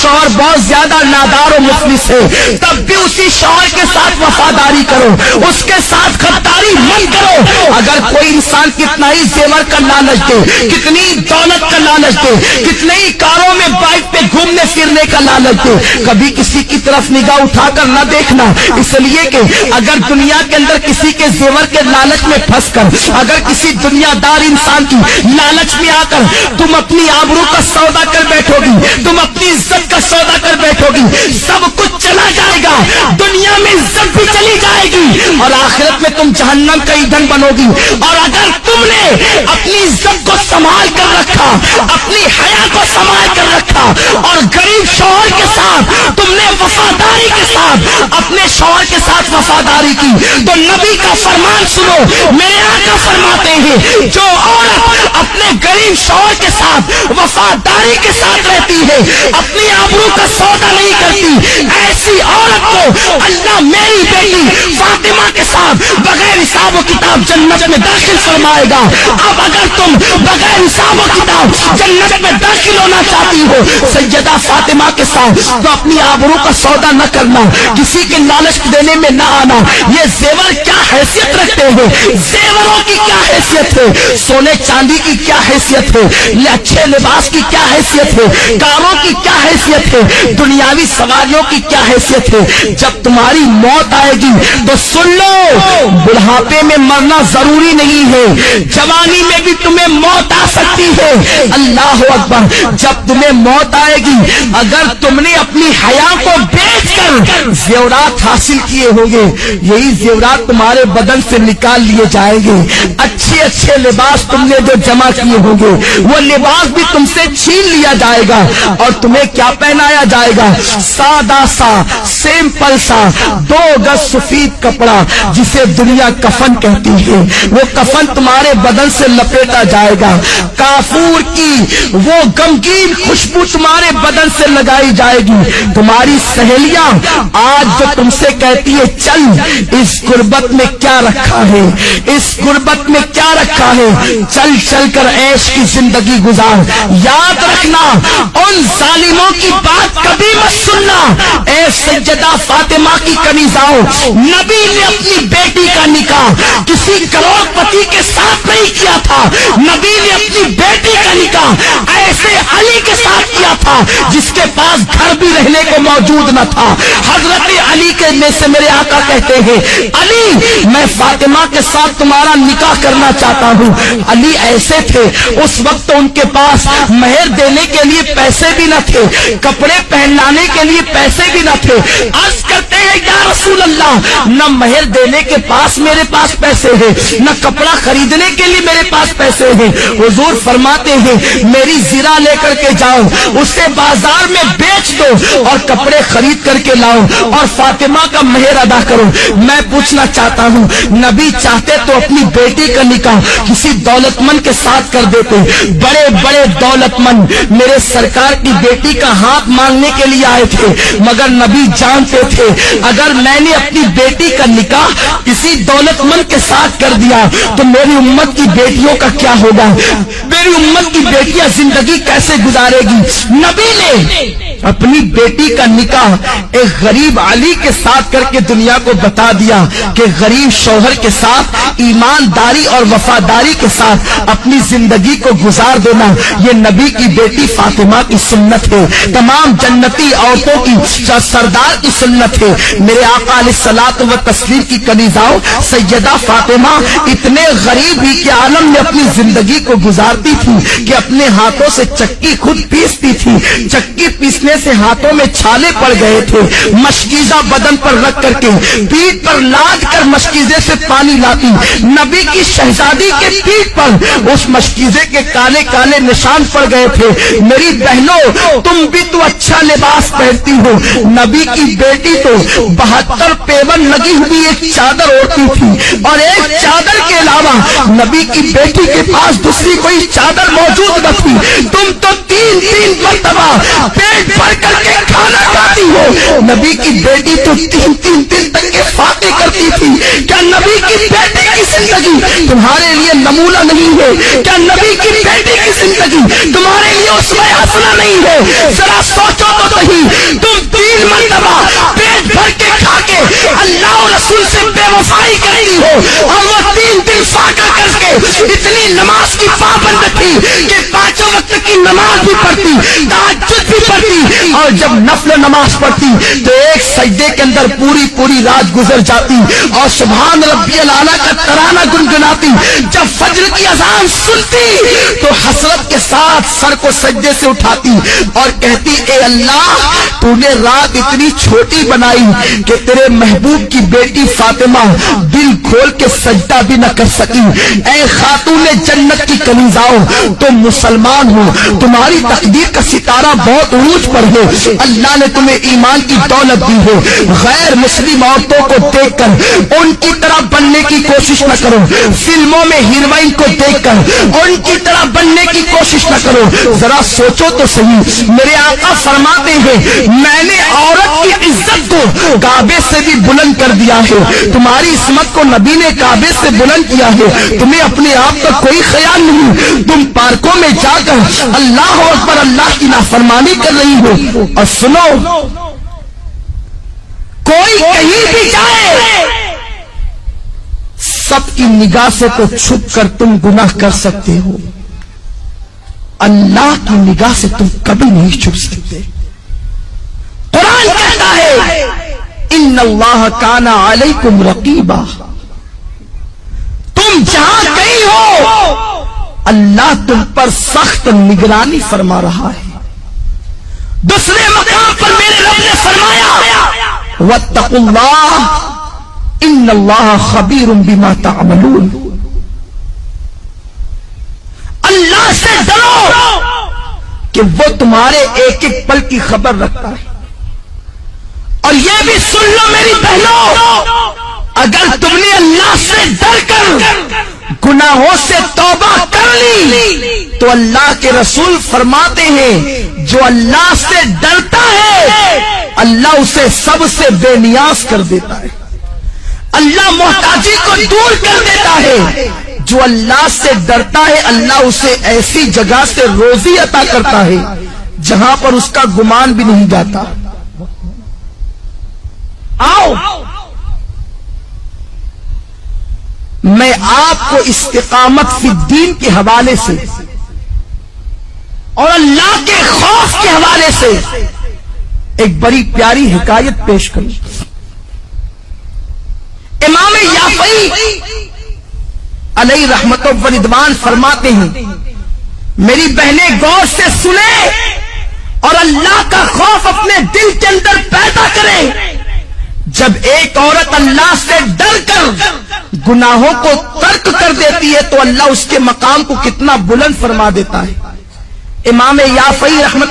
شوہر بہت زیادہ نادار و مفلس ہے، تب بھی اسی شوہر کے ساتھ وفاداری کرو، اس کے ساتھ غداری مت کرو۔ اگر کوئی انسان کتنا ہی زیور کا لالچ دے، کتنی دولت کا لالچ دے، کتنے ہی کاروں میں بائک پہ گھومنے پھرنے کا لالچ دے، کبھی کسی کی طرف نگاہ اٹھا کر نہ دیکھنا، اس لیے کہ اگر دنیا کے اندر کسی کے زیور کے لالچ میں پھنس کر، اگر کسی دنیا دار انسان کی لالچ میں آ کر تم اپنی آبرو کا سودا کر بیٹھو گی، تم اپنی عزت کا سودا کر بیٹھو گی، سب کچھ چلا جائے گا، دنیا میں عزت بھی چلی جائے گی اور آخرت میں تم جہنم کا ایندھن بنو گی۔ اور اگر تم نے اپنی عزت کو سنبھال کر رکھا، اپنی حیا کو سنبھال کر رکھا اور غریب شوہر کے ساتھ تم نے وفاداری کے ساتھ اپنے شوہر کے ساتھ وفاداری کی، تو نبی کا فرمان سنو، میرے آقا فرماتے ہیں جو عورت اپنے غریب شوہر کے ساتھ وفاداری کے ساتھ رہتی ہے، اپنی آبرو کا سودا نہیں کرتی، ایسی عورت کو اللہ میری بیٹی فاطمہ کے ساتھ بغیر حساب و کتاب جنت میں داخل فرمائے گا۔ اب اگر تم بغیر حساب و کتاب جنت میں داخل ہونا چاہتی ہو سیدہ فاطمہ کے ساتھ، تو اپنی آبرو کا سودا نہ کرنا، کسی کے لالچ دینے میں نہ آنا۔ یہ زیور کیا حیثیت رکھتے ہیں، زیوروں کی کیا حیثیت ہے، سونے چاندی کی کیا حیثیت ہے، اچھے لباس کی کیا حیثیت ہے، کاروں کی کیا حیثیت ہے، دنیاوی سواریوں کی کیا حیثیت ہے۔ جب تمہاری موت آئے گی تو سن لو، بڑھاپے میں مرنا ضروری نہیں ہے، جوانی میں بھی تمہیں موت آ سکتی ہے۔ اللہ اکبر، جب تمہیں موت آئے گی، اگر تم نے اپنی حیا کو بیچ کر زیورات حاصل کیے ہوں گے، یہی زیورات تمہارے بدن سے نکال لیے جائیں گے۔ اچھے اچھے لباس تم نے جو جمع کیے ہوں گے، وہ لباس بھی تم سے چھین لیا جائے گا اور تمہیں کیا پہنایا جائے گا، سادہ سا سمپل سا 2 گز سفید کپڑا جسے دنیا کفن کہتی ہے، وہ کفن تمہارے بدن سے لپیٹا جائے گا، کافور کی وہ غمگین خوشبو تمہارے بدن سے لگائی جائے گی۔ تمہاری سہیلیاں آج جو تم سے کہتی ہے چل، اس غربت میں کیا رکھا ہے، اس غربت میں کیا رکھا ہے، چل چل کر عیش کی زندگی گزار، یاد رکھنا ان ظالموں کی بات کبھی مت سننا۔ اے سیدہ فاطمہ کی کنیزاؤں، نبی نے اپنی بیٹی کا نکاح کسی کروڑ پتی کے ساتھ نہیں کیا تھا، نبی نے اپنی بیٹی کا نکاح ایسے علی کے ساتھ کیا تھا جس کے پاس گھر بھی رہنے کو موجود نہ تھا۔ حضرت علی کے میں سے میرے آقا کہتے ہیں علی میں فاطمہ کے ساتھ تمہارا نکاح کرنا چاہتا ہوں۔ علی ایسے تھے اس وقت ان کے پاس مہر دینے کے لیے پیسے بھی نہ تھے، کپڑے پہنانے کے لیے پیسے بھی نہ تھے۔ عرض کرتے ہیں یا رسول اللہ، نہ مہر دینے کے پاس میرے پاس پیسے ہیں، نہ کپڑا خریدنے کے لیے میرے پاس پیسے ہیں۔ حضور فرماتے ہیں میری زرہ لے کر کے جاؤ، اسے بازار میں بیچ دو اور کپڑے خرید کر کے لاؤ اور فاطمہ کا مہر ادا کرو۔ میں پوچھنا چاہتا ہوں، نبی چاہتے تو اپنی بیٹی کا نکاح کسی دولت مند کے ساتھ کر دیتے، بڑے بڑے دولت مند میرے سرکار کی بیٹی کا ہاتھ مانگنے کے لیے آئے تھے، مگر نبی جانتے تھے اگر میں نے اپنی بیٹی کا نکاح کسی دولت مند کے ساتھ کر دیا تو میری امت کی بیٹیوں کا کیا ہوگا، میری امت کی بیٹیاں زندگی کیسے گزارے گی۔ نبی نے اپنی بیٹی کا نکاح ایک غریب علی کے ساتھ کر کے دنیا کو بتا دیا کہ غریب شوہر کے ساتھ ایمانداری اور وفاداری کے ساتھ اپنی زندگی کو گزار دینا یہ نبی کی بیٹی فاطمہ کی سنت ہے، تمام جنتی عورتوں کی سردار کی سنت ہے۔ میرے آقا علیہ الصلوۃ والتسلیم کی کنیزاؤں سیدہ فاطمہ اتنے غریب ہی کے عالم میں اپنی زندگی کو گزارتی تھی کہ اپنے ہاتھوں سے چکی خود پیستی تھی، چکی پیسنے سے ہاتھوں میں چھالے پڑ گئے تھے، مشکیزہ بدن پر رکھ کر کے پیٹھ پر لاد کر مشکیزے سے پانی لاتی، نبی کی شہزادی کے پیٹھ پر اس مشکیزے کے کالے کالے نشان پڑ گئے تھے۔ میری بہنوں تم بھی تو اچھا لباس پہنتی ہو، نبی کی بیٹی تو 72 پیون لگی ہوئی ایک چادر اوڑھتی تھی اور ایک چادر کے علاوہ نبی کی بیٹی کے پاس دوسری کوئی چادر موجود نہ تھی۔ تم تو 3 مرتبہ پیٹ بھر کر کے کھانا کھاتی ہو، نبی کی بیٹی تو 3 دن تک کے فاتح کرتی تھی۔ کیا نبی کی بیٹی کی زندگی تمہارے لیے نمونہ نہیں ہے؟ کیا نبی کی بیٹی کی زندگی تمہارے لیے اسوہ حسنہ نہیں ہے؟ ذرا سوچو تو صحیح، اور وہ 3 دن فاقہ کر کے اتنی نماز کی پابند تھی کہ 5 وقت کی نماز بھی پڑھتی، تہجد بھی پڑھتی، اور جب نفل نماز پڑھتی تو ایک سجدے کے اندر پوری رات گزر جاتی اور سبحان ربی الاعلیٰ کا ترانہ گنگناتی۔ جب فجر کی اذان سنتی تو حسرت کے ساتھ سر کو سجدے سے اٹھاتی اور کہتی اے اللہ تو نے رات اتنی چھوٹی بنائی کہ تیرے محبوب کی بیٹی فاطمہ دل کھول کے سجدہ بھی نہ کر سکی۔ اے خاتون جنت کی کنیزاؤ تم مسلمان ہو، تمہاری تقدیر کا ستارہ بہت عروج پر ہے، اللہ نے تمہیں ایمان کی دولت دی ہے، غیر مسلم عورتوں کو دیکھ کر ان کی طرح بننے کی کوشش نہ کرو، فلموں میں ہیروئن کو دیکھ کر ان کی طرح بننے کی کوشش نہ کرو۔ ذرا سوچو تو صحیح، میرے آقا فرماتے ہیں میں نے عورت کی عزت کو کعبے سے بھی بلند کر دیا ہے، تمہاری عصمت کو نبی نے کعبے سے بلند کیا ہے، تمہیں اپنے آپ کا کوئی خیال نہیں، تم پارکوں میں جا کر اللہ اکبر اللہ کی نافرمانی کر رہی ہو۔ اور سنو، کوئی کہیں بھی جائے سب کی نگاہ سے تو چھپ کر تم گناہ کر سکتے ہو، اللہ کی نگاہ سے تم کبھی نہیں چھپ سکتے۔ قرآن کہتا ہے ان اللہ کان علیکم رقیبا، تم جہاں کہیں ہو اللہ تم پر سخت نگرانی فرما رہا ہے۔ دوسرے مقام پر میرے رب نے فرمایا واتقوا اللہ ان اللہ خبیر بما تعملون، اللہ سے ڈرو کہ وہ تمہارے ایک ایک پل کی خبر رکھتا ہے۔ اور یہ بھی سن لو میری بہنوں، اگر تم نے اللہ سے ڈر کر گناہوں سے توبہ کر لی تو اللہ کے رسول فرماتے ہیں جو اللہ سے ڈرتا ہے اللہ اسے سب سے بے نیاز کر دیتا ہے، اللہ محتاجی کو دور کر دیتا ہے۔ جو اللہ سے ڈرتا ہے اللہ اسے ایسی جگہ سے روزی عطا کرتا ہے جہاں پر اس کا گمان بھی نہیں جاتا۔ آؤ میں آپ کو استقامت فی الدین کے حوالے سے اور اللہ کے خوف کے حوالے سے ایک بڑی پیاری حکایت پیش کروں۔ امام یافعی علیہ رحمت و رضوان فرماتے ہیں میری بہنیں غور سے سنیں اور اللہ کا خوف اپنے دل کے اندر پیدا کریں۔ جب ایک عورت اللہ سے ڈر کر گناہوں کو ترک کر دیتی ہے تو اللہ اس کے مقام کو کتنا بلند فرما دیتا ہے۔ امام یافعی رحمت